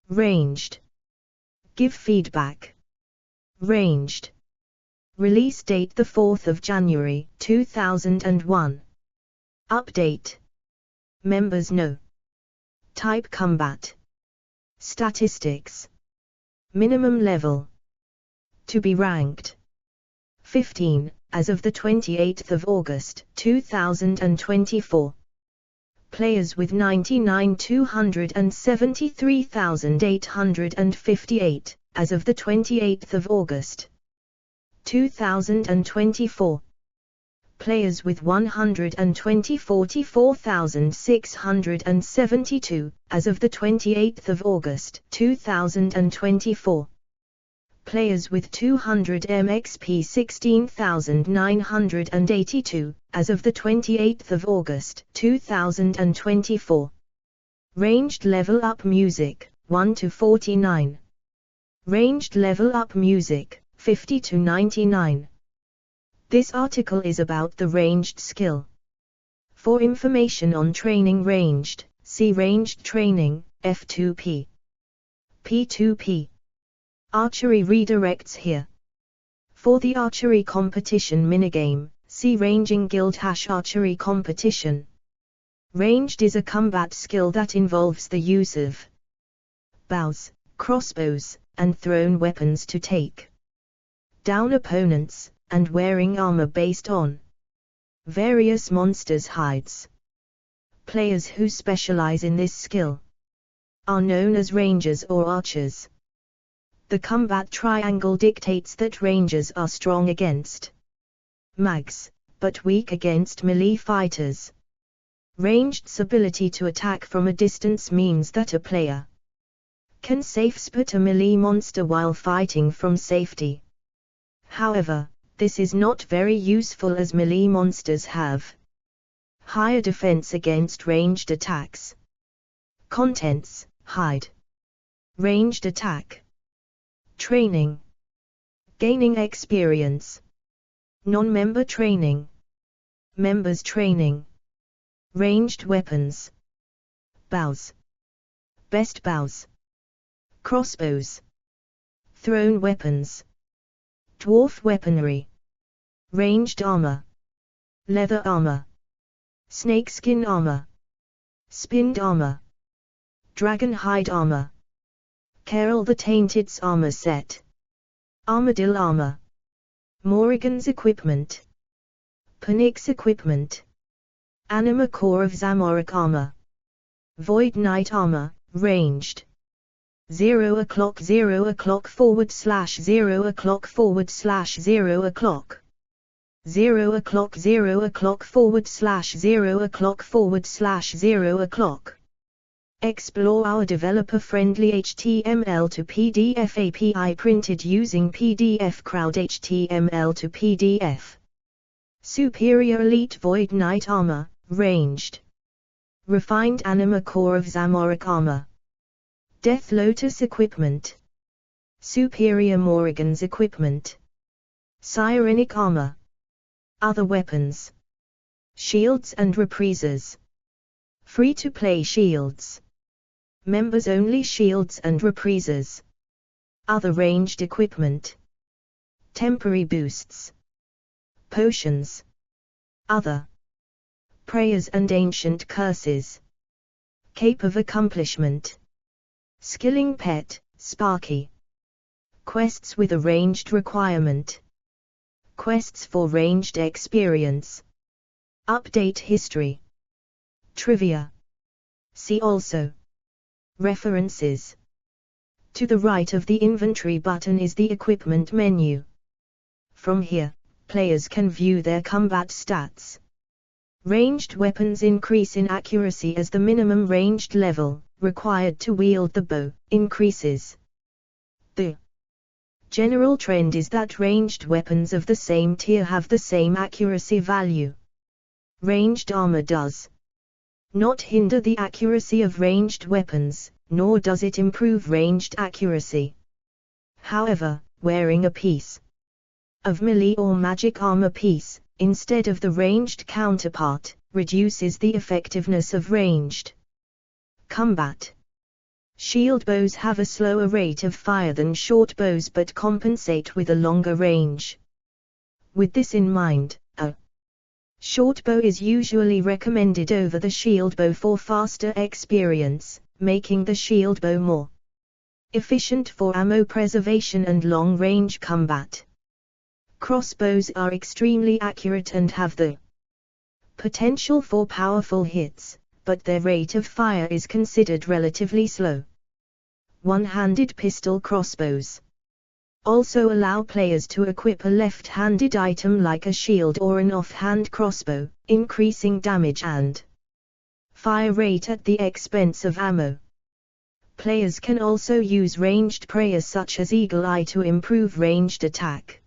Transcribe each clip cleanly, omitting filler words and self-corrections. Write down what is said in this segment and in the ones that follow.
Ranged. Give feedback. Ranged. Release date the 4th of January 2001. Update. Members no. Type combat. Statistics. Minimum level. To be ranked. 15, as of the 28th of August 2024. Players with 99,273,858, as of the 28th of August 2024. Players with 144,672, as of the 28th of August 2024. Players with 200 MXP 16,982, as of the 28th of August 2024. Ranged level up music, 1 to 49. Ranged level up music, 50 to 99. This article is about the ranged skill. For information on training ranged, see Ranged Training, F2P. P2P. Archery redirects here. For the archery competition minigame, see Ranging Guild #archery competition. Ranged is a combat skill that involves the use of bows, crossbows, and thrown weapons to take down opponents, and wearing armor based on various monsters' hides. Players who specialize in this skill are known as rangers or archers. The combat triangle dictates that rangers are strong against mags, but weak against melee fighters. Ranged's ability to attack from a distance means that a player can safe spot a melee monster while fighting from safety. However, this is not very useful as melee monsters have higher defense against ranged attacks. Contents: hide. Ranged attack. Training. Gaining experience. Non-member training. Members training. Ranged weapons. Bows. Best bows. Crossbows. Thrown weapons. Dwarf weaponry. Ranged armor. Leather armor. Snakeskin armor. Spinned armor. Dragon hide armor. Carol the Tainted's armor set. Armadillo armor. Morrigan's equipment. Panic's equipment. Anima Core of Zamorak armor. Void Knight armor, ranged. 0 o'clock 0 o'clock /0 o'clock /0 o'clock 0 o'clock 0 o'clock /0 o'clock /0 o'clock. Explore our developer-friendly HTML to PDF API printed using PDF Crowd HTML to PDF. Superior Elite Void Knight armor, ranged. Refined Anima Core of Zamorak armor. Death Lotus equipment. Superior Morrigan's equipment. Sirenic armor. Other weapons. Shields and reprises. Free-to-play shields. Members-only shields and reprises. Other ranged equipment. Temporary boosts. Potions. Other. Prayers and ancient curses. Cape of accomplishment. Skilling pet, Sparky. Quests with a ranged requirement. Quests for ranged experience. Update history. Trivia. See also. References. To the right of the inventory button is the equipment menu. From here, players can view their combat stats. Ranged weapons increase in accuracy as the minimum ranged level required to wield the bow increases. The general trend is that ranged weapons of the same tier have the same accuracy value. Ranged armor does not hinder the accuracy of ranged weapons, nor does it improve ranged accuracy. However, wearing a piece of melee or magic armor piece, instead of the ranged counterpart, reduces the effectiveness of ranged combat. Shield bows have a slower rate of fire than short bows but compensate with a longer range. With this in mind, a short bow is usually recommended over the shield bow for faster experience, making the shield bow more efficient for ammo preservation and long-range combat. Crossbows are extremely accurate and have the potential for powerful hits, but their rate of fire is considered relatively slow. One-handed pistol crossbows also allow players to equip a left-handed item like a shield or an off-hand crossbow, increasing damage and fire rate at the expense of ammo. Players can also use ranged prayers such as Eagle Eye to improve ranged attack.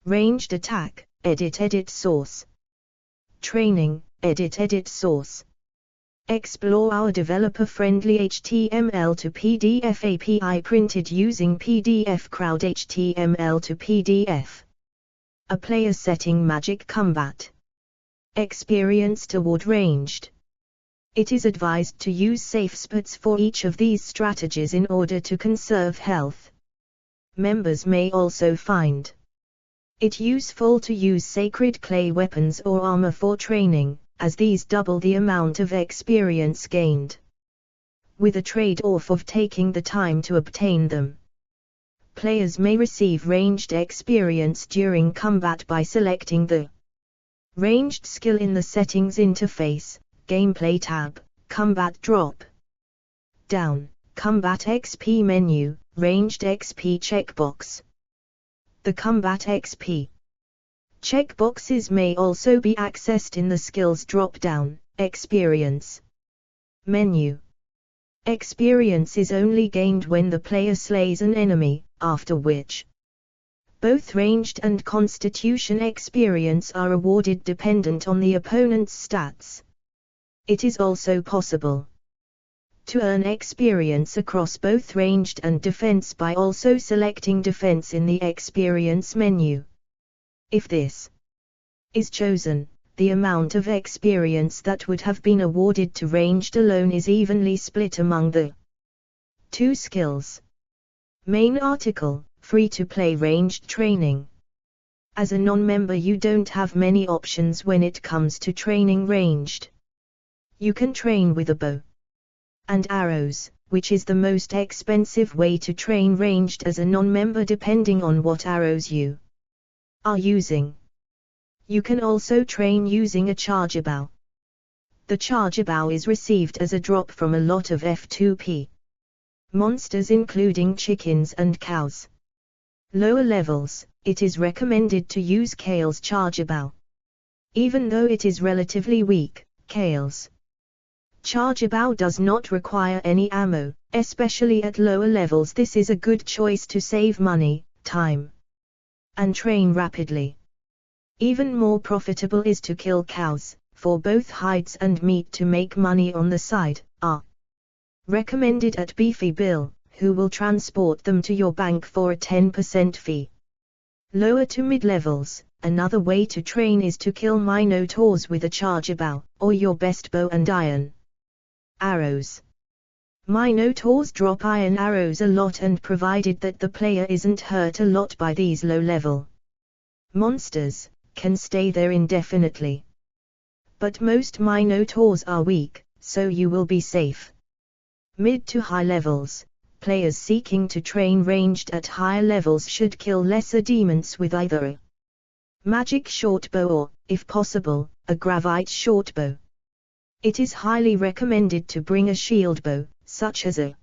Ranged attack, edit source. Training, edit source. Explore our developer-friendly HTML to PDF API printed using PDF Crowd HTML to PDF. A player setting magic combat experience toward ranged. It is advised to use safe spots for each of these strategies in order to conserve health. Members may also find it useful to use sacred clay weapons or armor for training, as these double the amount of experience gained, with a trade-off of taking the time to obtain them. Players may receive ranged experience during combat by selecting the ranged skill in the Settings interface, Gameplay tab, Combat drop down, Combat XP menu, Ranged XP checkbox. The Combat XP checkboxes may also be accessed in the Skills drop-down, Experience menu. Experience is only gained when the player slays an enemy, after which both ranged and constitution experience are awarded dependent on the opponent's stats. It is also possible to earn experience across both ranged and defense by also selecting defense in the experience menu. If this is chosen, the amount of experience that would have been awarded to ranged alone is evenly split among the two skills. Main article, free-to-play ranged training. As a non-member you don't have many options when it comes to training ranged. You can train with a bow and arrows, which is the most expensive way to train ranged as a non-member depending on what arrows you are using. You can also train using a charger bow. The charger bow is received as a drop from a lot of F2P monsters including chickens and cows. Lower levels, it is recommended to use Kale's charger bow. Even though it is relatively weak, Kale's charger bow does not require any ammo, especially at lower levels. This is a good choice to save money, time, and train rapidly. Even more profitable is to kill cows, for both hides and meat to make money on the side, are recommended at Beefy Bill, who will transport them to your bank for a 10% fee. Lower to mid-levels, another way to train is to kill minotaurs with a charger bow, or your best bow and iron arrows. Minotaurs drop iron arrows a lot, and provided that the player isn't hurt a lot by these low-level monsters, can stay there indefinitely. But most minotaurs are weak, so you will be safe. Mid to high levels, players seeking to train ranged at higher levels should kill lesser demons with either a magic shortbow or, if possible, a gravite shortbow. It is highly recommended to bring a shield bow, such as a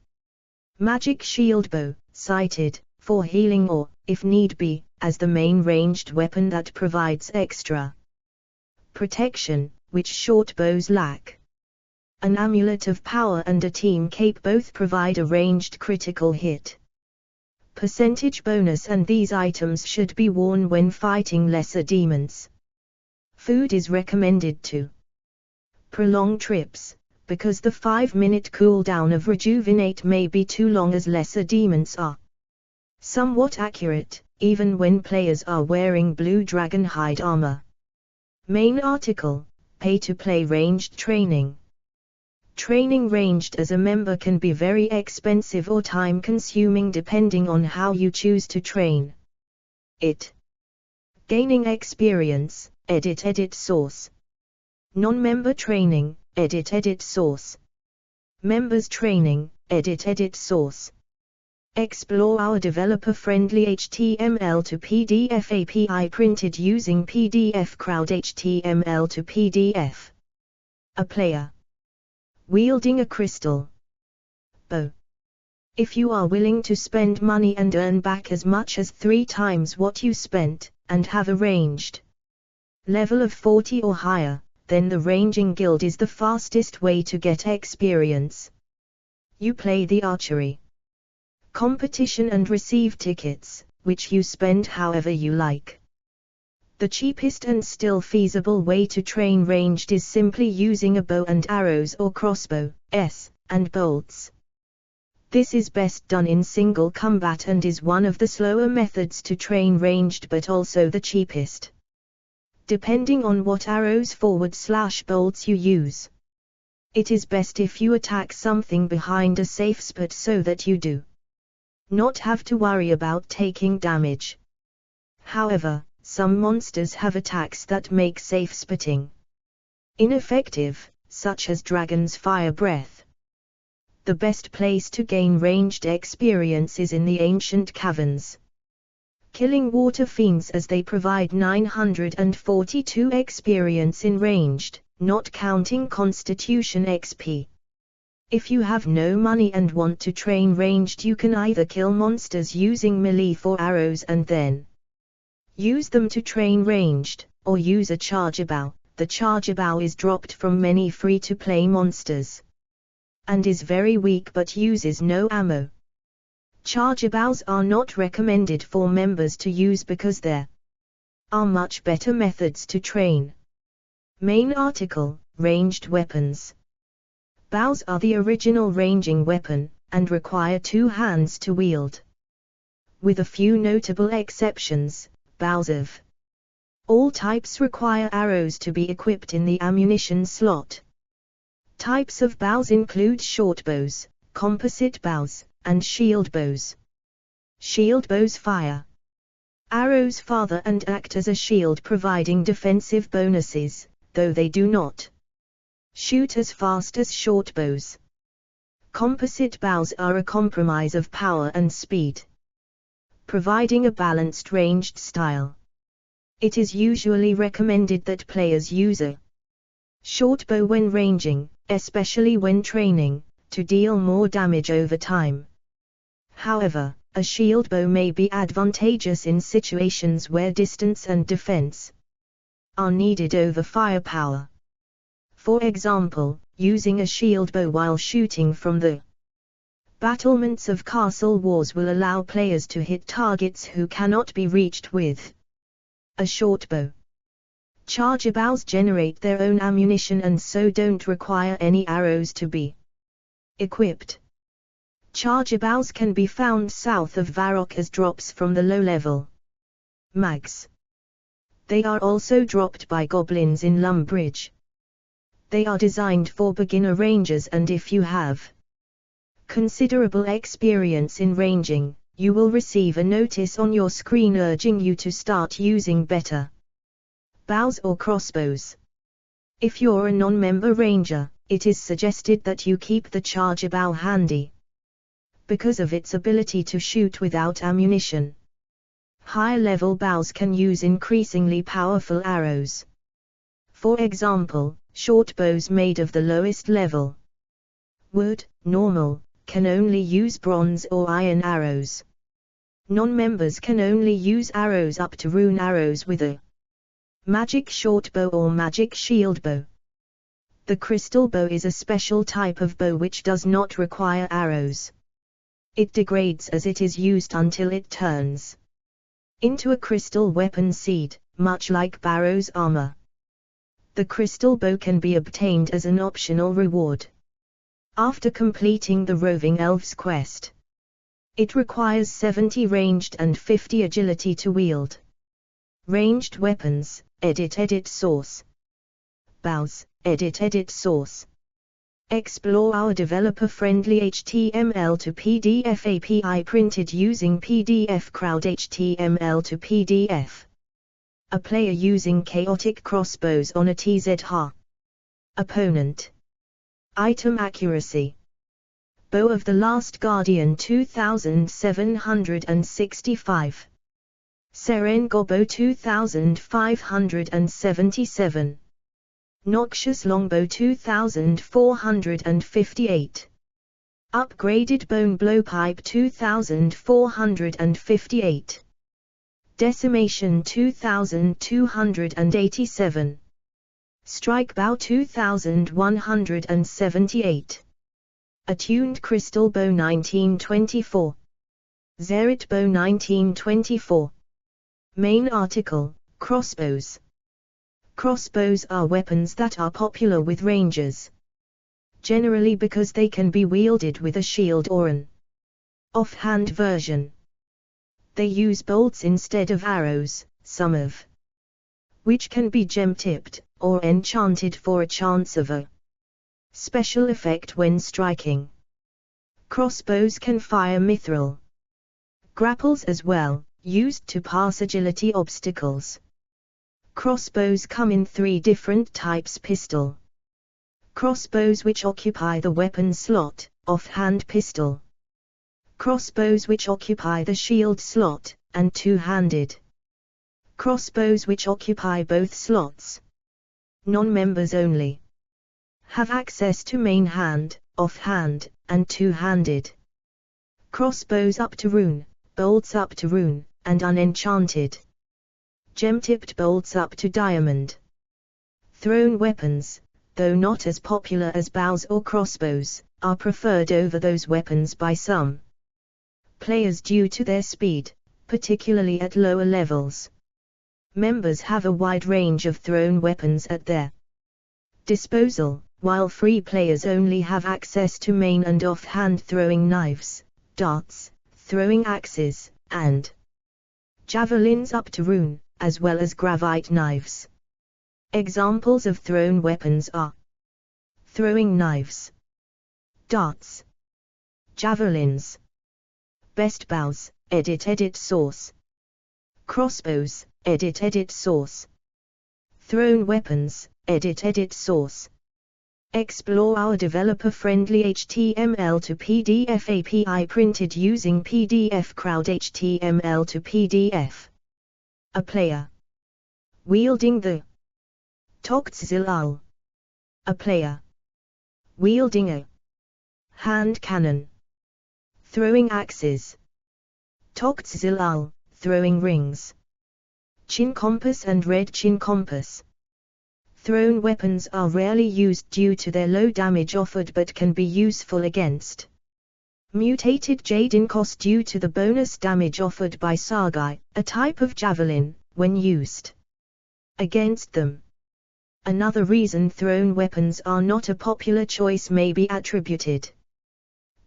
magic shield bow, sighted, for healing or, if need be, as the main ranged weapon that provides extra protection, which short bows lack. An amulet of power and a team cape both provide a ranged critical hit percentage bonus, and these items should be worn when fighting lesser demons. Food is recommended to prolong trips, because the 5-minute cooldown of Rejuvenate may be too long, as lesser demons are somewhat accurate, even when players are wearing blue dragon hide armor. Main article, pay-to-play ranged training. Training ranged as a member can be very expensive or time-consuming depending on how you choose to train it. Gaining experience, edit source. Non-member training, edit source. Members training, edit source. Explore our developer-friendly HTML to PDF API printed using PDF Crowd HTML to PDF. A player wielding a crystal bow. If you are willing to spend money and earn back as much as 3 times what you spent, and have a ranged level of 40 or higher, then the Ranging Guild is the fastest way to get experience. You play the archery competition and receive tickets, which you spend however you like. The cheapest and still feasible way to train ranged is simply using a bow and arrows or crossbow, and bolts. This is best done in single combat and is one of the slower methods to train ranged but also the cheapest. Depending on what arrows / bolts you use, it is best if you attack something behind a safe spot so that you do not have to worry about taking damage. However, some monsters have attacks that make safe spotting ineffective, such as Dragon's Fire Breath. The best place to gain ranged experience is in the ancient caverns, killing water fiends as they provide 942 experience in ranged, not counting Constitution XP. If you have no money and want to train ranged, you can either kill monsters using melee or arrows and then use them to train ranged, or use a charger bow. The charger bow is dropped from many free-to-play monsters and is very weak but uses no ammo. Charger bows are not recommended for members to use because there are much better methods to train. Main article, Ranged Weapons. Bows are the original ranging weapon, and require 2 hands to wield. With a few notable exceptions, bows of all types require arrows to be equipped in the ammunition slot. Types of bows include short bows, composite bows, and shield bows. Shield bows fire arrows farther and act as a shield, providing defensive bonuses, though they do not shoot as fast as short bows. Composite bows are a compromise of power and speed, providing a balanced ranged style. It is usually recommended that players use a short bow when ranging, especially when training, to deal more damage over time. However, a shield bow may be advantageous in situations where distance and defense are needed over firepower. For example, using a shield bow while shooting from the battlements of castle walls will allow players to hit targets who cannot be reached with a short bow. Charger bows generate their own ammunition and so don't require any arrows to be equipped. Charger bows can be found south of Varrock as drops from the low-level mags. They are also dropped by goblins in Lumbridge. They are designed for beginner rangers, and if you have considerable experience in ranging, you will receive a notice on your screen urging you to start using better bows or crossbows. If you're a non-member ranger, it is suggested that you keep the charger bow handy because of its ability to shoot without ammunition. High-level bows can use increasingly powerful arrows. For example, short bows made of the lowest level wood, normal, can only use bronze or iron arrows. Non-members can only use arrows up to rune arrows with a magic short bow or magic shield bow. The crystal bow is a special type of bow which does not require arrows. It degrades as it is used until it turns into a crystal weapon seed, much like Barrow's armor. The crystal bow can be obtained as an optional reward after completing the Roving Elves quest. It requires 70 ranged and 50 agility to wield. Ranged weapons, edit source. Bows, edit source. Explore our developer-friendly HTML to PDF API printed using PDF Crowd HTML to PDF. A player using chaotic crossbows on a TZH. Opponent. Item accuracy. Bow of the Last Guardian 2765. Seren Gobo 2577. Noxious Longbow 2458. Upgraded Bone Blowpipe 2458. Decimation 2287. Strike Bow 2178. Attuned Crystal Bow 1924. Zerit Bow 1924. Main article, Crossbows. Crossbows are weapons that are popular with rangers. Generally because they can be wielded with a shield or an offhand version. They use bolts instead of arrows, some of which can be gem-tipped, or enchanted for a chance of a special effect when striking. Crossbows can fire mithril grapples as well, used to pass agility obstacles. Crossbows come in 3 different types: pistol crossbows which occupy the weapon slot, offhand pistol crossbows which occupy the shield slot, and two-handed crossbows which occupy both slots. Non-members only have access to main hand, offhand, and two-handed crossbows up to rune, bolts up to rune, and unenchanted gem-tipped bolts up to diamond. Thrown weapons, though not as popular as bows or crossbows, are preferred over those weapons by some players due to their speed, particularly at lower levels. Members have a wide range of thrown weapons at their disposal, while free players only have access to main and offhand throwing knives, darts, throwing axes, and javelins up to rune, as well as gravite knives. Examples of thrown weapons are throwing knives, darts, javelins. Best bows, edit source. Crossbows, edit source. Thrown weapons, edit source. Explore our developer-friendly HTML to PDF API printed using PDF Crowd HTML to PDF. A player wielding the Toktzilal. A player wielding a hand cannon. Throwing axes. Toktzilal, throwing rings. Chin compass and red chin compass. Thrown weapons are rarely used due to their low damage offered but can be useful against mutated Jadenkos due to the bonus damage offered by Sargai, a type of javelin, when used against them. Another reason thrown weapons are not a popular choice may be attributed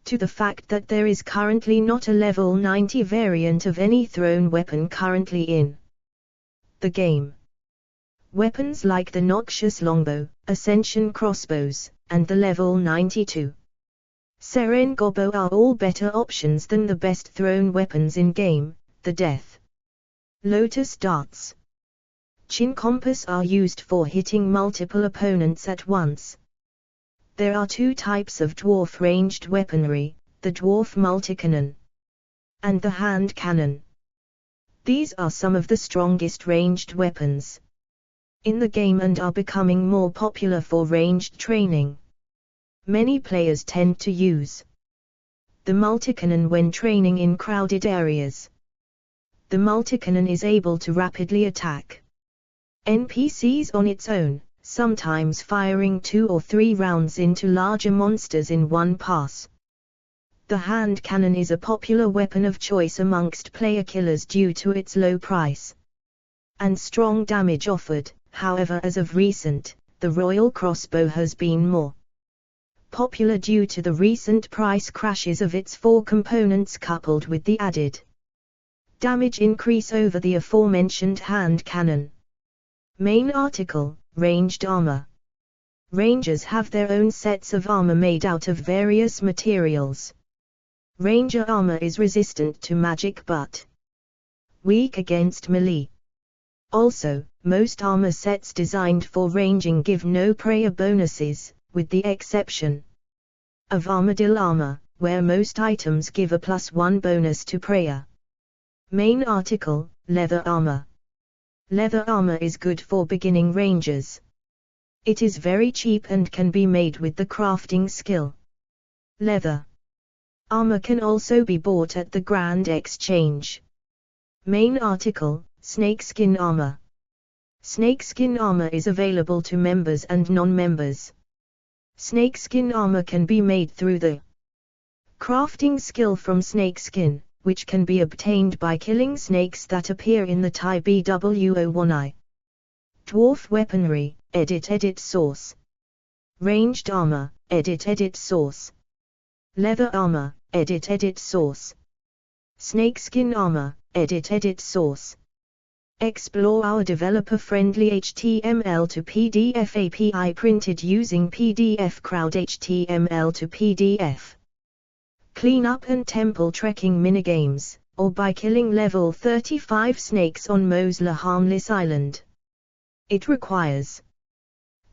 to the fact that there is currently not a level 90 variant of any thrown weapon currently in the game. Weapons like the Noxious Longbow, Ascension Crossbows, and the level 92 Seren Gobo are all better options than the best thrown weapons in game, the Death Lotus darts. Chin compass are used for hitting multiple opponents at once. There are 2 types of dwarf ranged weaponry, the dwarf multicannon and the hand cannon. These are some of the strongest ranged weapons in the game and are becoming more popular for ranged training. Many players tend to use the multicannon when training in crowded areas. The multicannon is able to rapidly attack NPCs on its own, sometimes firing 2 or 3 rounds into larger monsters in one pass. The hand cannon is a popular weapon of choice amongst player killers due to its low price and strong damage offered. However, as of recent, the Royal Crossbow has been more popular due to the recent price crashes of its 4 components coupled with the added damage increase over the aforementioned hand cannon. Main article, Ranged Armor. Rangers have their own sets of armor made out of various materials. Ranger armor is resistant to magic but weak against melee. Also, most armor sets designed for ranging give no prayer bonuses, with the exception of Armadillo armor, where most items give a +1 bonus to prayer. Main article, leather armor. Leather armor is good for beginning rangers. It is very cheap and can be made with the crafting skill. Leather armor can also be bought at the Grand Exchange. Main article, snakeskin armor. Snakeskin armor is available to members and non-members. Snakeskin armor can be made through the crafting skill from snakeskin, which can be obtained by killing snakes that appear in the Type BW01I. Dwarf weaponry, edit source. Ranged armor, edit source. Leather armor, edit source. Snakeskin armor, edit source. Explore our developer-friendly HTML to PDF API printed using PDF Crowd HTML to PDF. Cleanup and temple trekking minigames, or by killing level 35 snakes on Mosler Harmless Island. It requires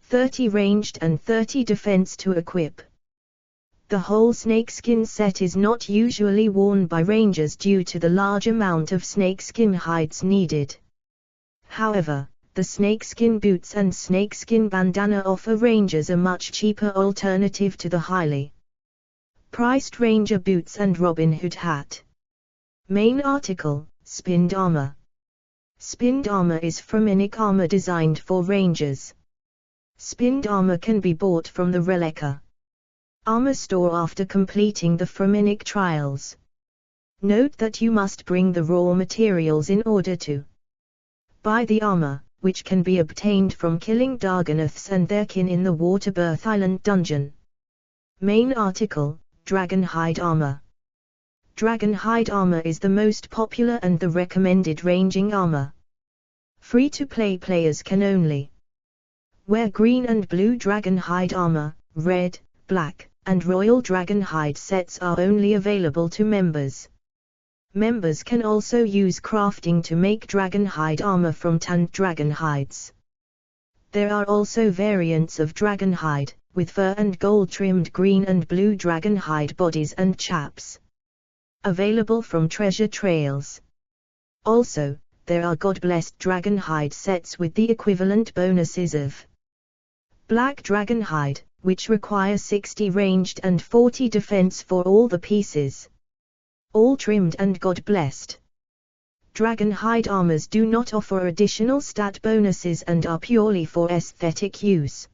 30 ranged and 30 defense to equip. The whole snakeskin set is not usually worn by rangers due to the large amount of snakeskin hides needed. However, the snakeskin boots and snakeskin bandana offer rangers a much cheaper alternative to the highly priced ranger boots and Robin Hood hat. Main article, spinned armor. Spinned armor is Fremennik armor designed for rangers. Spinned armor can be bought from the Relica armor store after completing the Fremennik trials. Note that you must bring the raw materials in order to buy the armor, which can be obtained from killing Dargonaths and their kin in the Waterbirth Island dungeon. Main article, Dragonhide armor. Dragonhide armor is the most popular and the recommended ranging armor. Free-to-play players can only wear green and blue Dragonhide armor, red, black, and royal Dragonhide sets are only available to members. Members can also use crafting to make Dragonhide armor from tanned dragon hides. There are also variants of Dragonhide, with fur and gold-trimmed green and blue Dragonhide bodies and chaps, available from treasure trails. Also, there are God-blessed Dragonhide sets with the equivalent bonuses of Black Dragonhide, which require 60 ranged and 40 defense for all the pieces. All trimmed and God-blessed. Dragonhide armors do not offer additional stat bonuses and are purely for aesthetic use.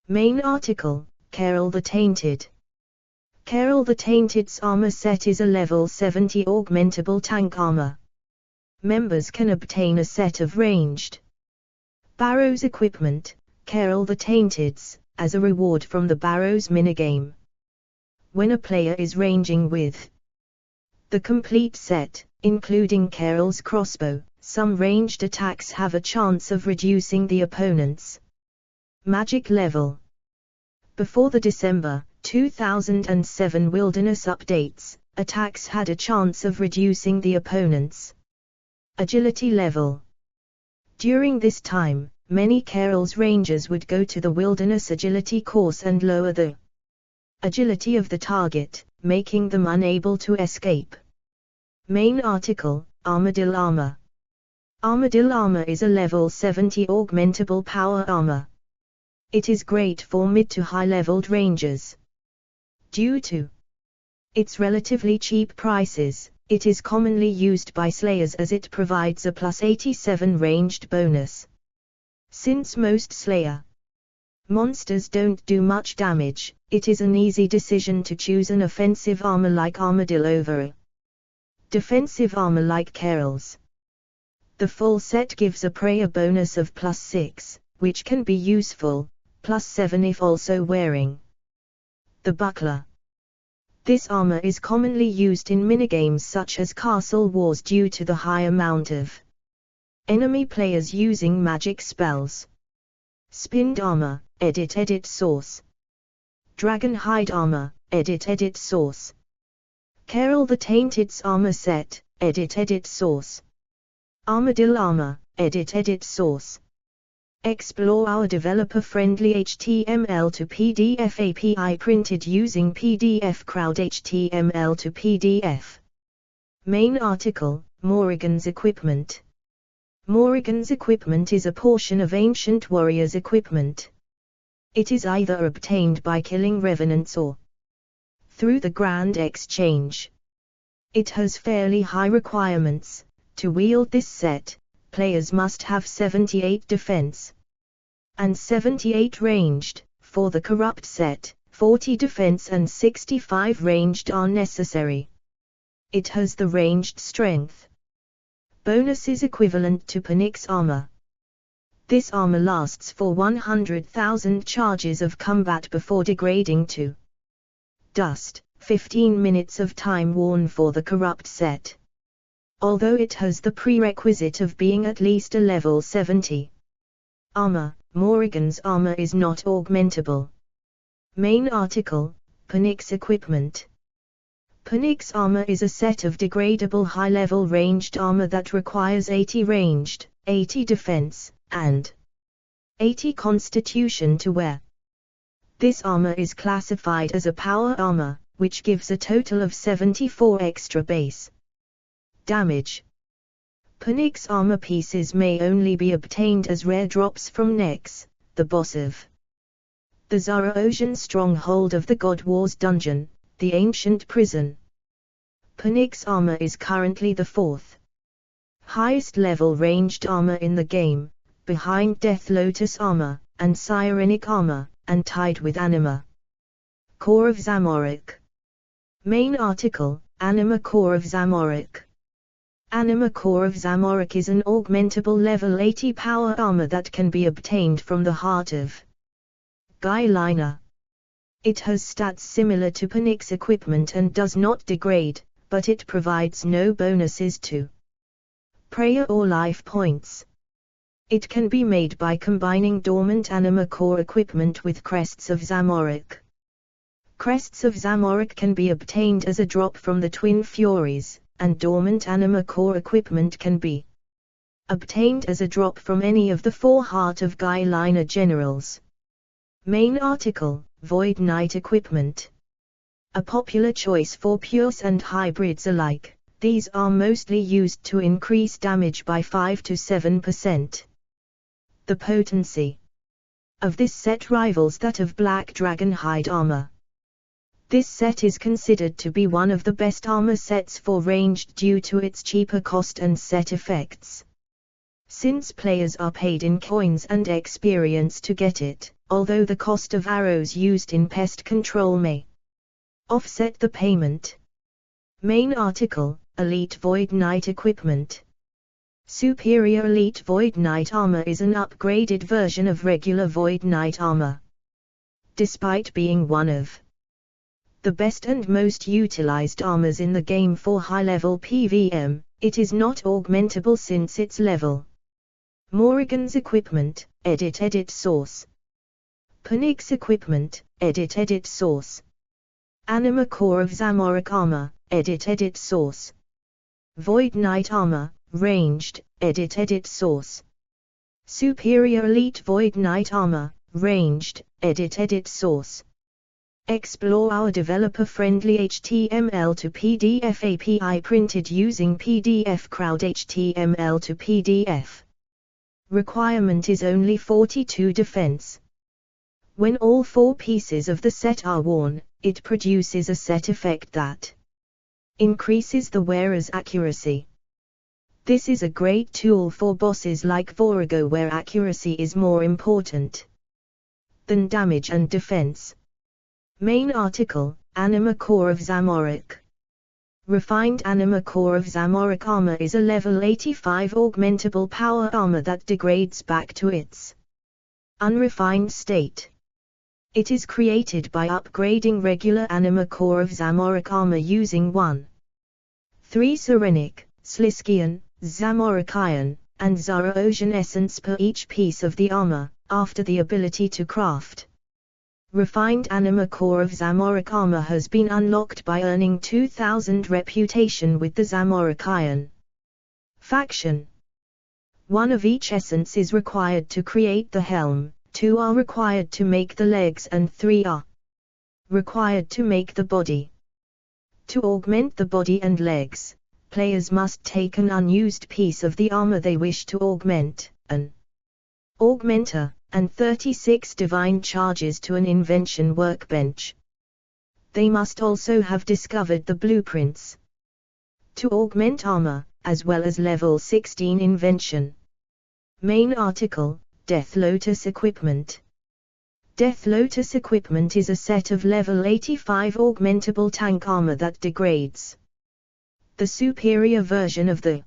Main article, Carol the Tainted. Carol the Tainted's armor set is a level 70 augmentable tank armor. Members can obtain a set of ranged Barrows equipment, Carol the Tainted's, as a reward from the Barrows minigame. When a player is ranging with the complete set, including Carol's crossbow, some ranged attacks have a chance of reducing the opponent's magic level. Before the December 2007 Wilderness updates, attacks had a chance of reducing the opponent's agility level. During this time, many Carol's rangers would go to the Wilderness agility course and lower the agility of the target, making them unable to escape. Main article, Armadillo armor. Armadillo armor is a level 70 augmentable power armor. It is great for mid to high-leveled rangers. Due to its relatively cheap prices, it is commonly used by slayers as it provides a +87 ranged bonus. Since most slayer monsters don't do much damage, it is an easy decision to choose an offensive armor like Armadillo over a defensive armor like Carol's. The full set gives a prayer bonus of +6, which can be useful, +7 if also wearing the buckler. This armor is commonly used in minigames such as Castle Wars due to the high amount of enemy players using magic spells. Spinned armor, edit source. Dragonhide armor, edit source. Carol the Tainted's armor set, edit source. Armadillo armor, edit source. Explore our developer-friendly HTML to PDF API printed using PDF Crowd HTML to PDF. Main article, Morrigan's equipment. Morrigan's equipment is a portion of Ancient Warrior's equipment. It is either obtained by killing revenants or through the Grand Exchange. It has fairly high requirements. To wield this set, players must have 78 defense and 78 ranged. For the corrupt set, 40 defense and 65 ranged are necessary. It has the ranged strength bonuses equivalent to Panics armor. This armor lasts for 100,000 charges of combat before degrading to dust, 15 minutes of time worn for the corrupt set. Although it has the prerequisite of being at least a level 70 armor, Morrigan's armor is not augmentable. Main article, Panics equipment. Panics armor is a set of degradable high-level ranged armor that requires 80 ranged, 80 defense, and 80 constitution to wear. This armor is classified as a power armor, which gives a total of 74 extra base damage. Panics armor pieces may only be obtained as rare drops from Nex, the boss of the Zoroasian stronghold of the God Wars dungeon, the ancient prison. Panics armor is currently the fourth highest level ranged armor in the game, behind Death Lotus armor, and Sirenic armor, and tied with Anima Core of Zamorak. Main article, Anima Core of Zamorak. Anima Core of Zamorak is an augmentable level 80 power armor that can be obtained from the heart of Guylina. It has stats similar to Panics equipment and does not degrade, but it provides no bonuses to prayer or life points. It can be made by combining dormant Anima Core equipment with Crests of Zamorak. Crests of Zamorak can be obtained as a drop from the Twin Furies, and dormant Anima Core equipment can be obtained as a drop from any of the 4 Heart of Guylina generals. Main article, Void Knight equipment. A popular choice for pures and hybrids alike, these are mostly used to increase damage by 5 to 7%. The potency of this set rivals that of Black Dragonhide armor. This set is considered to be one of the best armor sets for ranged due to its cheaper cost and set effects. Since players are paid in coins and experience to get it, although the cost of arrows used in pest control may offset the payment. Main article, Elite Void Knight equipment. Superior Elite Void Knight armor is an upgraded version of regular Void Knight armor. Despite being one of the best and most utilized armors in the game for high-level PvM, it is not augmentable since its level. Morrigan's equipment, edit source. Panics equipment, edit source. Anima Core of Zamorak armor, edit source. Void Knight armor, ranged, edit source. Superior Elite Void Knight armor, ranged, edit source. Explore our developer-friendly HTML to PDF API printed using PDF Crowd HTML to PDF. Requirement is only 42 defense. When all 4 pieces of the set are worn, it produces a set effect that increases the wearer's accuracy. This is a great tool for bosses like Vorago where accuracy is more important than damage and defense. Main article, Anima Core of Zamorak. Refined Anima Core of Zamorak armor is a level 85 augmentable power armor that degrades back to its unrefined state. It is created by upgrading regular Anima Core of Zamorak armor using 1, 3 Sirenic, Sliskian, Zamorakian, and Zoroasian essence per each piece of the armor, after the ability to craft refined anima core of Zamorak armor has been unlocked by earning 2000 reputation with the Zamorak Iron faction. 1 of each essence is required to create the helm, 2 are required to make the legs and 3 are required to make the body. To augment the body and legs, players must take an unused piece of the armor they wish to augment, an augmenter, and 36 divine charges to an invention workbench. They must also have discovered the blueprints to augment armor, as well as level 16 invention. Main article, Death Lotus Equipment. Death Lotus Equipment is a set of level 85 augmentable tank armor that degrades. The superior version of the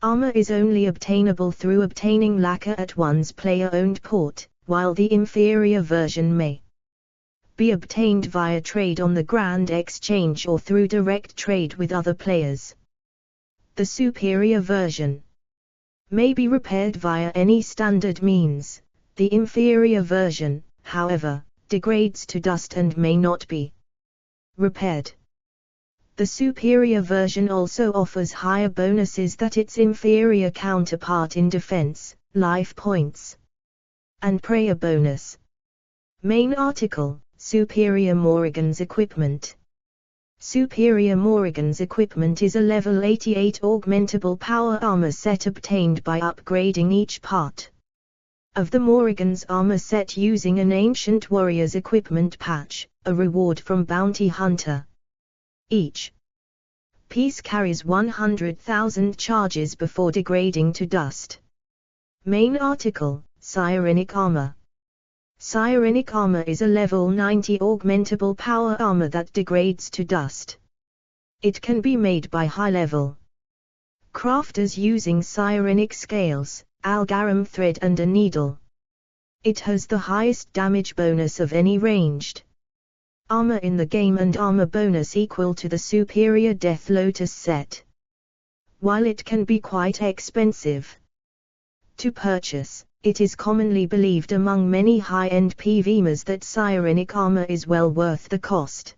armor is only obtainable through obtaining lacquer at one's player-owned port, while the inferior version may be obtained via trade on the Grand Exchange or through direct trade with other players. The superior version may be repaired via any standard means. The inferior version, however, degrades to dust and may not be repaired. The superior version also offers higher bonuses than its inferior counterpart in defense, life points, and prayer bonus. Main article, Superior Morrigan's Equipment. Superior Morrigan's Equipment is a level 88 augmentable power armor set obtained by upgrading each part of the Morrigan's armor set using an Ancient Warrior's Equipment patch, a reward from Bounty Hunter. Each piece carries 100,000 charges before degrading to dust. Main article, Sirenic Armor. Sirenic Armor is a level 90 augmentable power armor that degrades to dust. It can be made by high-level crafters using Sirenic scales, algarum thread and a needle. It has the highest damage bonus of any ranged armor in the game and armor bonus equal to the superior Death Lotus set. While it can be quite expensive to purchase, it is commonly believed among many high-end PvMers that Sirenic armor is well worth the cost,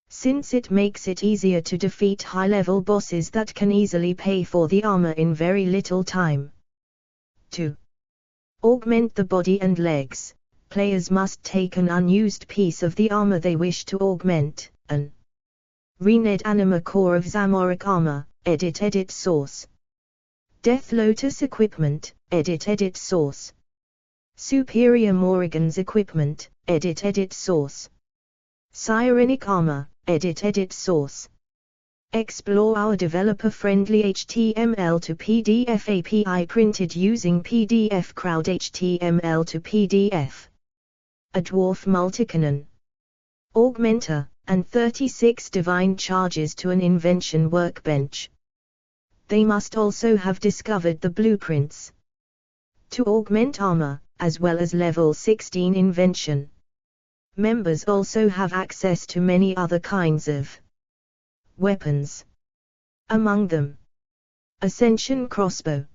since it makes it easier to defeat high-level bosses that can easily pay for the armor in very little time. To augment the body and legs, players must take an unused piece of the armor they wish to augment, an Rened Anima Core of Zamorak armor, edit source. Death Lotus Equipment, edit source. Superior Morrigan's Equipment, edit source. Sirenic Armor, edit source. Explore our developer-friendly HTML to PDF API printed using PDF Crowd HTML to PDF. A Dwarf Multicannon Augmenter, and 36 divine charges to an invention workbench. They must also have discovered the blueprints to augment armor, as well as level 16 invention. Members also have access to many other kinds of weapons. Among them, Ascension Crossbow,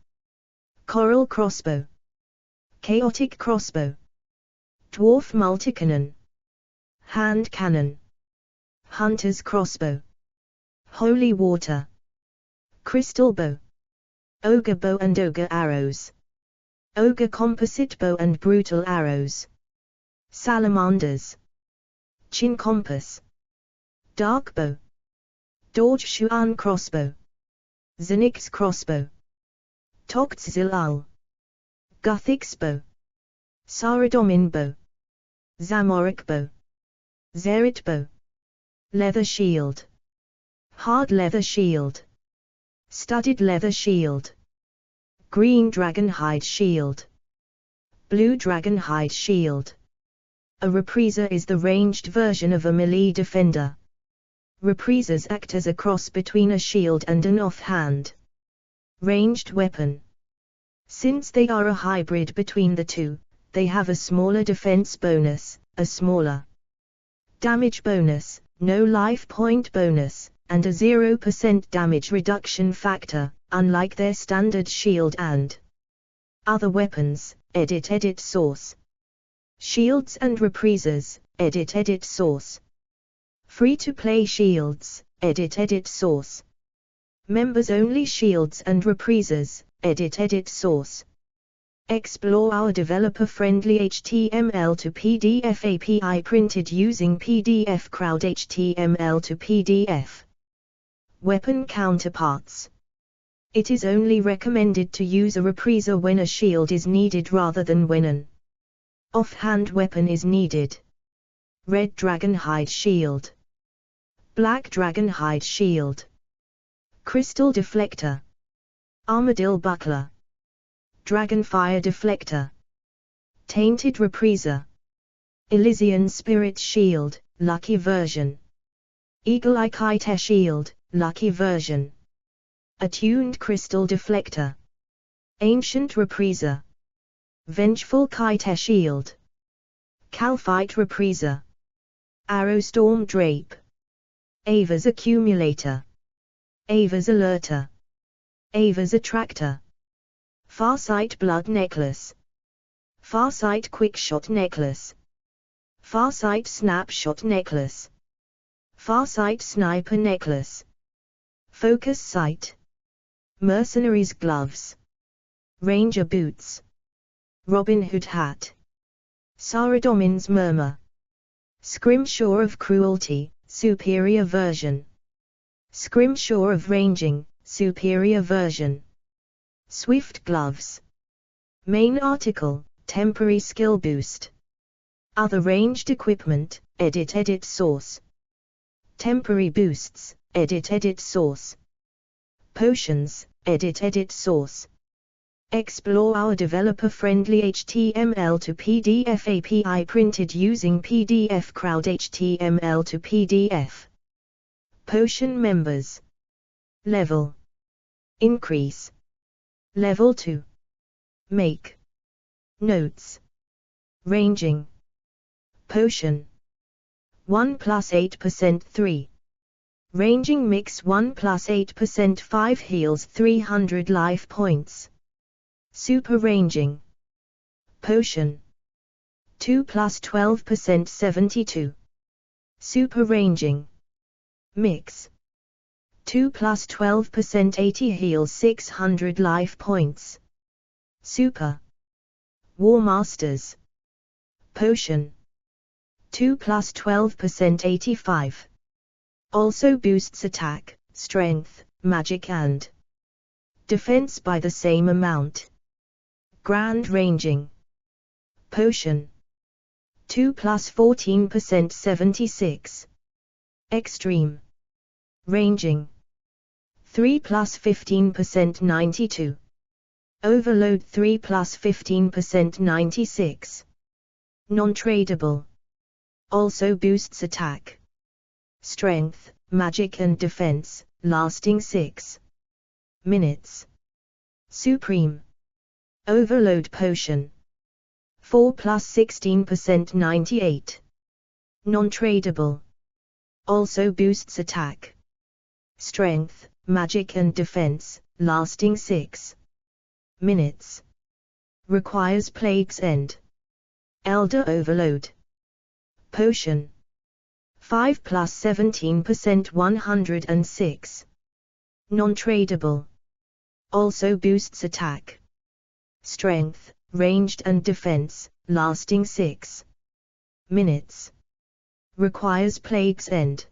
Coral Crossbow, Chaotic Crossbow, Dwarf Multicannon, Hand Cannon, Hunter's Crossbow, Holy Water, Crystal Bow, Ogre Bow and Ogre Arrows, Ogre Composite Bow and Brutal Arrows, Salamanders, Chin Compass, Dark Bow, Dorj Shuan Crossbow, Zenix Crossbow, Tokts Zilal, Guthix Bow, Saradomin Bow, Zamorak Bow, Zerit Bow, Leather Shield, Hard Leather Shield, Studded Leather Shield, Green Dragon Hide Shield, Blue Dragon Hide Shield. A reprieser is the ranged version of a melee defender. Repriesers act as a cross between a shield and an offhand ranged weapon. Since they are a hybrid between the two, they have a smaller defense bonus, a smaller damage bonus, no life point bonus, and a 0% damage reduction factor, unlike their standard shield and other weapons. edit source. Shields and reprises, edit source. Free-to-play shields, edit source. Members-only shields and reprises, edit source. Explore our developer-friendly HTML to PDF API printed using PDF Crowd HTML to PDF. Weapon counterparts. It is only recommended to use a repriser when a shield is needed rather than when an offhand weapon is needed. Red Dragon Hide Shield. Black Dragon Hide Shield. Crystal Deflector. Armadillo Buckler. Dragonfire Deflector. Tainted Repriser. Elysian Spirit Shield, Lucky Version. Eagle Eye Kite Shield, Lucky Version. Attuned Crystal Deflector. Ancient Repriser. Vengeful Kite Shield. Calphite Repriser. Arrow Storm Drape. Ava's Accumulator. Ava's Alerter. Ava's Attractor. Farsight Blood Necklace. Farsight Quickshot Necklace. Farsight Snapshot Necklace. Farsight Sniper Necklace. Focus Sight. Mercenaries Gloves. Ranger Boots. Robin Hood Hat. Saradomin's Murmur. Scrimshaw of Cruelty, Superior Version. Scrimshaw of Ranging, Superior Version. Swift Gloves. Main Article, Temporary Skill Boost. Other Ranged Equipment, edit source. Temporary Boosts, edit source. Potions, edit source. Explore our developer-friendly HTML to PDF API printed using PDF Crowd HTML to PDF. Potion Members. Level. Increase. Level 2. Make. Notes. Ranging. Potion. 1 plus 8% 3. Ranging mix 1 plus 8% 5 heals 300 life points. Super Ranging. Potion. 2 plus 12% 72. Super Ranging. Mix. 2 plus 12% 80 heals 600 life points. Super. War Masters. Potion. 2 plus 12% 85. Also boosts attack, strength, magic and defense by the same amount. Grand Ranging. Potion. 2 plus 14% 76. Extreme Ranging. 3 plus 15% 92. Overload 3 plus 15% 96. Non-tradable. Also boosts attack, strength, magic and defense, lasting 6 minutes. Supreme. Overload Potion. 4 plus 16% 98. Non-tradable. Also boosts attack, strength, magic and defense, lasting 6 minutes. Requires Plague's End. Elder Overload. Potion. 5 plus 17% 106. Non-tradable. Also boosts attack, strength, ranged and defense, lasting 6 minutes. Requires Plague's End.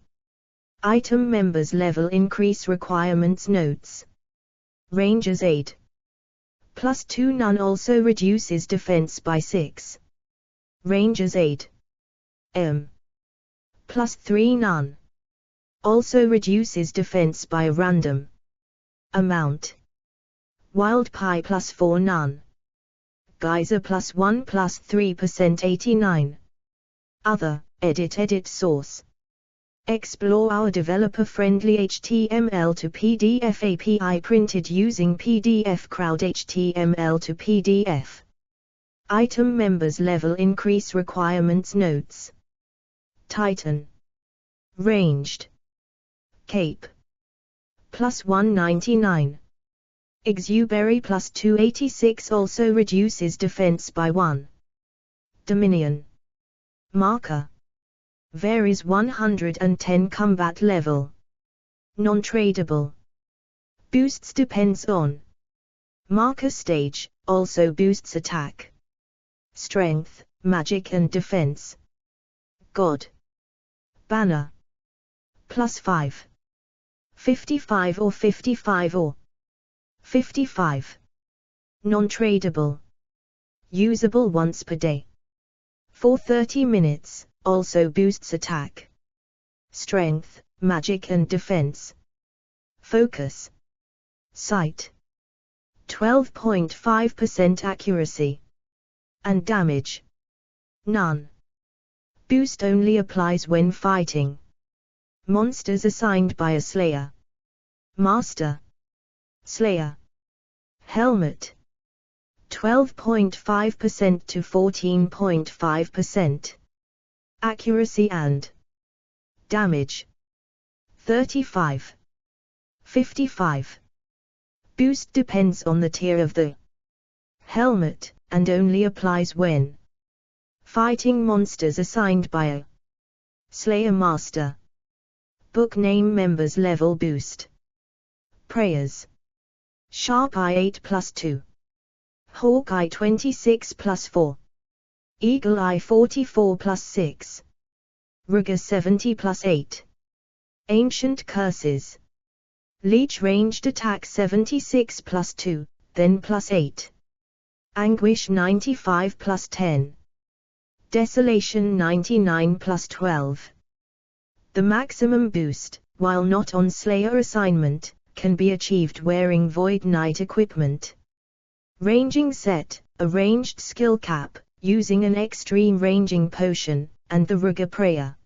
Item Members Level Increase Requirements Notes. Ranger's Aid. Plus 2 None also reduces defense by 6. Ranger's Aid. M. Plus 3 None. Also reduces defense by a random amount. Wild Pie plus 4 None. Geyser plus 1 plus 3% 89. Other, edit source. Explore our developer-friendly HTML to PDF API printed using PDF Crowd HTML to PDF. Item Members Level Increase Requirements Notes. Titan. Ranged. Cape. Plus 199. Exuberry plus 286 also reduces defense by 1. Dominion. Marker. Varies 110 combat level. Non-tradable. Boosts depends on marker stage, also boosts attack, strength, magic and defense. God. Banner. Plus 5. 55 or 55 or 55. Non-tradable. Usable once per day. For 30 minutes, also boosts attack, strength, magic and defense. Focus. Sight. 12.5% accuracy. And damage. None. Boost only applies when fighting monsters assigned by a Slayer Master. Slayer. Helmet. 12.5% to 14.5%. Accuracy and damage. 35. 55. Boost depends on the tier of the helmet, and only applies when fighting monsters assigned by a Slayer Master. Book name members level boost. Prayers. Sharp Eye 8 plus 2. Hawk Eye 26 plus 4. Eagle Eye 44 plus 6. Ruger 70 plus 8. Ancient Curses. Leech ranged attack 76 plus 2, then plus 8. Anguish 95 plus 10. Desolation 99 plus 12. The maximum boost, while not on Slayer assignment, can be achieved wearing Void Knight equipment. Ranging set, a ranged skill cap, using an extreme ranging potion, and the Ruger Prayer.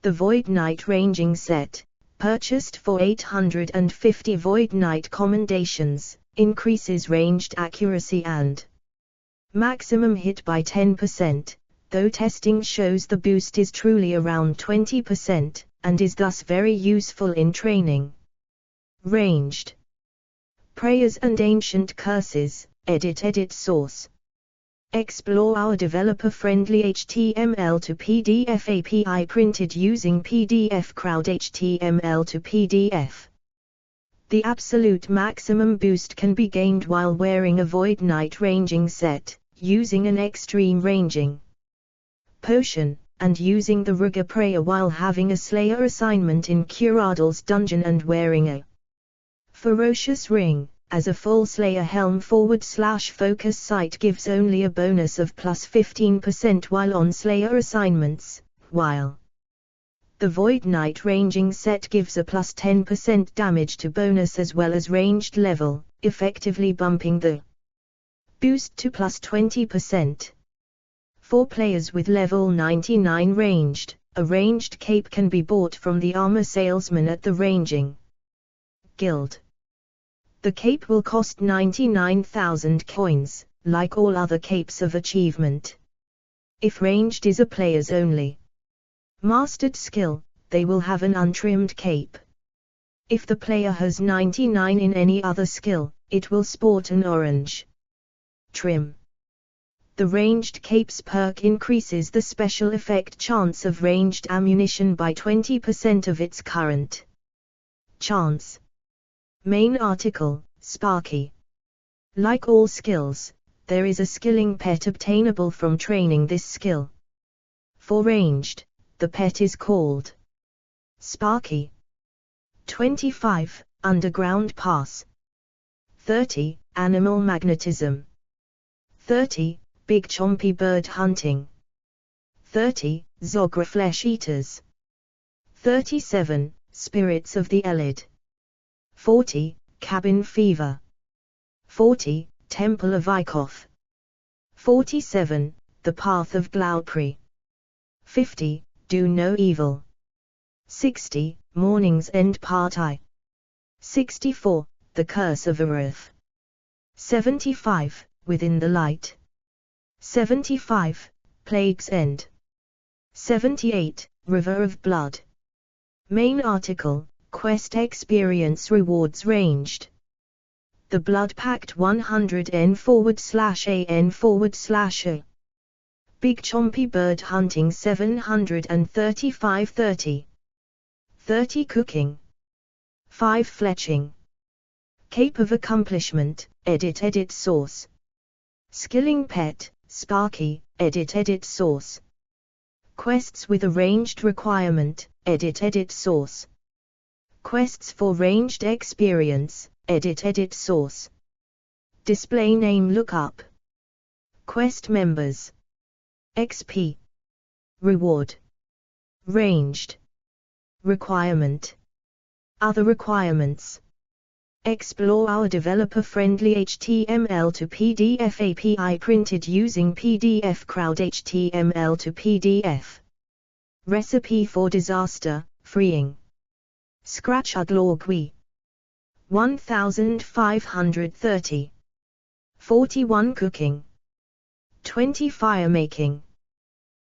The Void Knight ranging set, purchased for 850 Void Knight commendations, increases ranged accuracy and maximum hit by 10%, though testing shows the boost is truly around 20%, and is thus very useful in training. Ranged Prayers and Ancient Curses. Edit source. Explore our developer-friendly HTML to PDF API printed using PDF Crowd HTML to PDF. The absolute maximum boost can be gained while wearing a Void Knight ranging set, using an extreme ranging potion, and using the Ruger Prayer while having a Slayer assignment in Curadal's dungeon and wearing a ferocious ring. As a full Slayer helm /focus sight gives only a bonus of plus 15% while on Slayer assignments, while the Void Knight ranging set gives a plus 10% damage to bonus as well as ranged level, effectively bumping the boost to plus 20%. For players with level 99 ranged, a ranged cape can be bought from the armor salesman at the ranging guild. The cape will cost 99,000 coins, like all other capes of achievement. If ranged is a player's only mastered skill, they will have an untrimmed cape. If the player has 99 in any other skill, it will sport an orange trim. The ranged cape's perk increases the special effect chance of ranged ammunition by 20% of its current chance. Main article, Sparky. Like all skills, there is a skilling pet obtainable from training this skill. For ranged, the pet is called Sparky. 25. Underground Pass. 30. Animal Magnetism. 30. Big Chompy Bird Hunting. 30. Zogra Flesh Eaters. 37. Spirits of the Elid. 40. Cabin Fever. 40. Temple of Ikoth. 47. The Path of Glaupri. 50. Do No Evil. 60. Morning's End Part I. 64. The Curse of Earth. 75. Within the Light. 75. Plague's End. 78. River of Blood. Main article, Quest Experience Rewards Ranged. The blood-packed 100N/AN/A. Big chompy bird hunting 735 30. 30 cooking. 5 fletching. Cape of accomplishment, edit source. Skilling pet, Sparky, edit source. Quests with a ranged requirement, edit source. Quests for ranged experience, edit source. Display name lookup. Quest members. XP. Reward. Ranged. Requirement. Other requirements. Explore our developer-friendly HTML to PDF API printed using PDF Crowd HTML to PDF. Recipe for disaster, freeing. Scratch log we. 1530. 41 cooking. 20 fire making.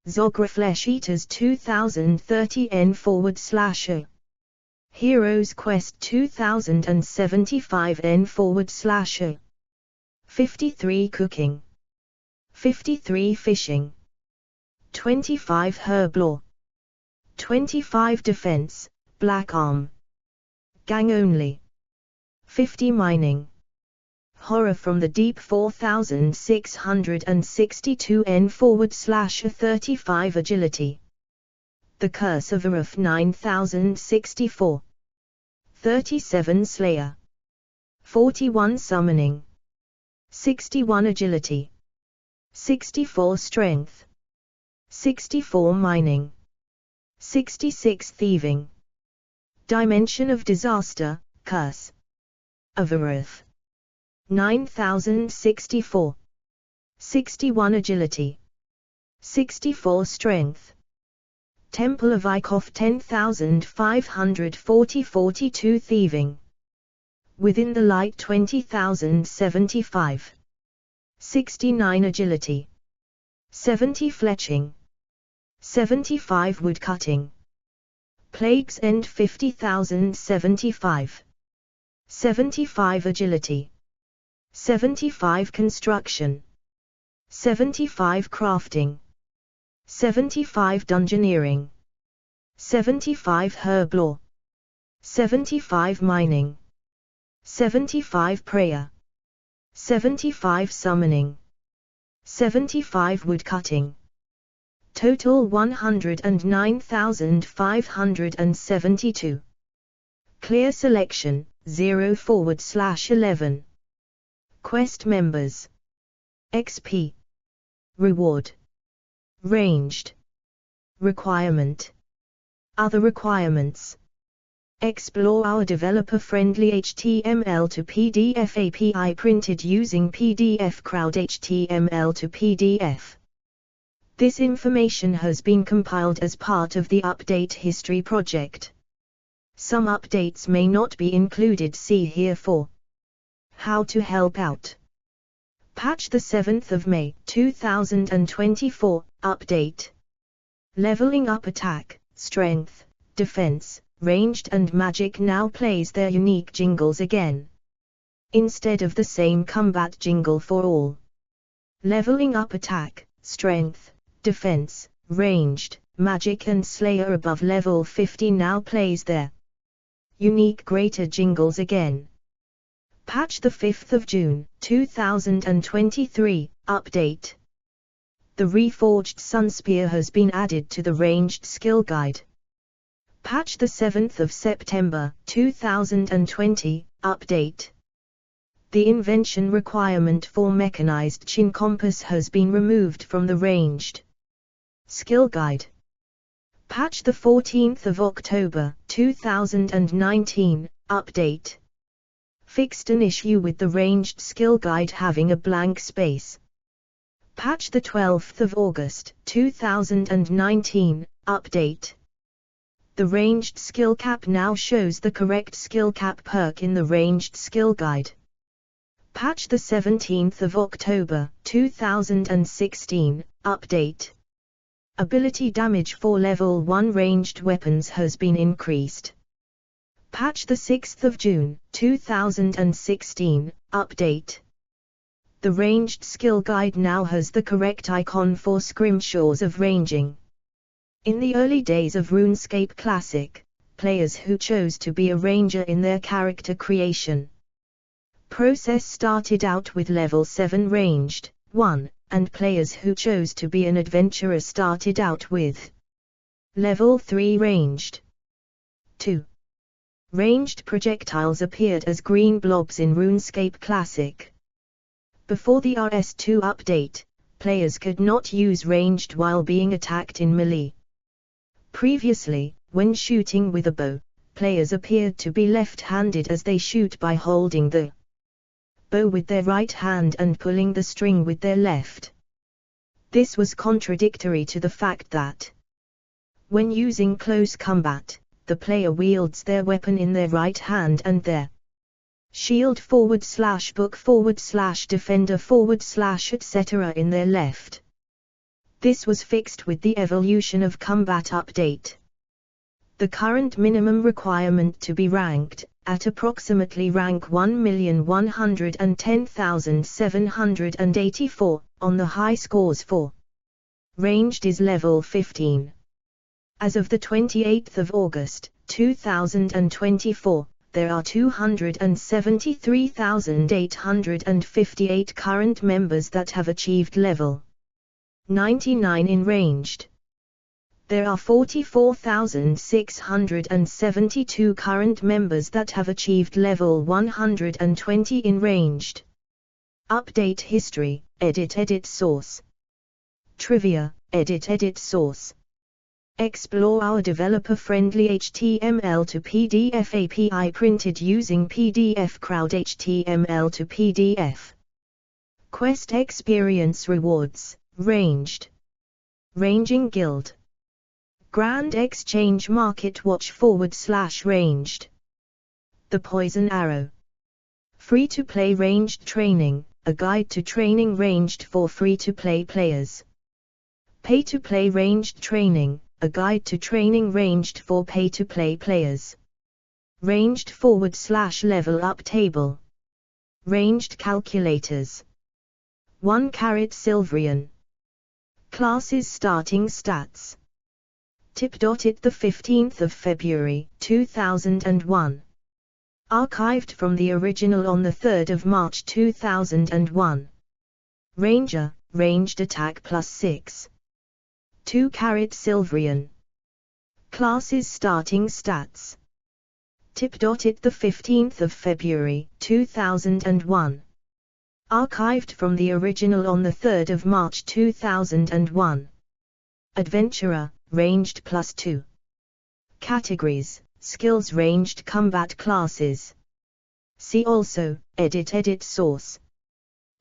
Zogra Flesh Eaters 2030 N/A. Heroes Quest 2075 N/A. 53 cooking. 53 fishing. 25 herb law. 25 defense, black arm. Gang only. 50 mining. Horror from the Deep 4662 N/35 agility. The Curse of Aruf 9064. 37 Slayer. 41 summoning. 61 agility. 64 strength. 64 mining. 66 thieving. Dimension of disaster, curse. Of Aruf. 9064. 61 agility. 64 strength. Temple of Ikoff 10,540 42 thieving. Within the Light 20,075. 69 agility. 70 fletching. 75 woodcutting. Plague's End 50,075. 75 agility. 75 construction. 75 crafting. 75 dungeoneering. 75 herb law. 75 mining. 75 prayer. 75 summoning. 75 woodcutting. Total 109,572. Clear selection, 0/11. Quest members. XP. Reward. Ranged. Requirement. Other requirements. Explore our developer-friendly HTML to PDF API printed using PDF Crowd HTML to PDF. This information has been compiled as part of the Update History project. Some updates may not be included. See here for how to help out. Patch the 7th of May 2024, update. Leveling up attack, strength, defense, ranged and magic now plays their unique jingles again. Instead of the same combat jingle for all. Leveling up attack, strength, defense, ranged, magic and slayer above level 50 now plays their unique greater jingles again. Patch the 5th of June 2023, update. The reforged Sunspear has been added to the ranged skill guide. Patch the 7th of September 2020, update. The invention requirement for mechanized chin compass has been removed from the ranged skill guide. Patch the 14th of October 2019, update. Fixed an issue with the ranged skill guide having a blank space. Patch the 12th of August 2019, update. The ranged skill cap now shows the correct skill cap perk in the ranged skill guide. Patch the 17th of October 2016, update. Ability damage for level 1 ranged weapons has been increased. Patch the 6th of June 2016, update. The Ranged Skill Guide now has the correct icon for scrimshaws of ranging. In the early days of RuneScape Classic, players who chose to be a ranger in their character creation process started out with level 7 ranged, 1, and players who chose to be an adventurer started out with level 3 ranged, 2. Ranged projectiles appeared as green blobs in RuneScape Classic. Before the RS2 update, players could not use ranged while being attacked in melee. Previously, when shooting with a bow, players appeared to be left-handed as they shoot by holding the bow with their right hand and pulling the string with their left. This was contradictory to the fact that, when using close combat, the player wields their weapon in their right hand and their shield /book /defender etc. in their left. This was fixed with the Evolution of Combat update. The current minimum requirement to be ranked, at approximately rank 1,110,784, on the high scores for ranged is level 15. As of the 28th of August, 2024, there are 273,858 current members that have achieved level 99 in ranged. There are 44,672 current members that have achieved level 120 in ranged. Update history, edit source. Trivia, edit source. Explore our developer-friendly HTML to PDF API printed using PDF Crowd HTML to PDF. Quest experience rewards, ranged. Ranging Guild. Grand Exchange Market Watch /ranged. The Poison Arrow. Free-to-play ranged training, a guide to training ranged for free-to-play players. Pay-to-play ranged training, a guide to training ranged for pay-to-play players. Ranged /level up table. Ranged calculators. 1 carat Silverian. Classes starting stats. Tip.it the 15th of February, 2001. Archived from the original on the 3rd of March 2001. Ranger, ranged attack +6. 2 carat Silverian. Classes starting stats. Tip.it the 15th of February, 2001. Archived from the original on the 3rd of March 2001. Adventurer, ranged +2. Categories, skills ranged combat classes. See also, edit source.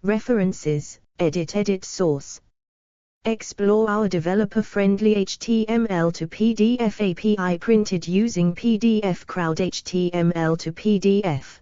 References, edit source. Explore our developer-friendly HTML to PDF API printed using PDF Crowd HTML to PDF.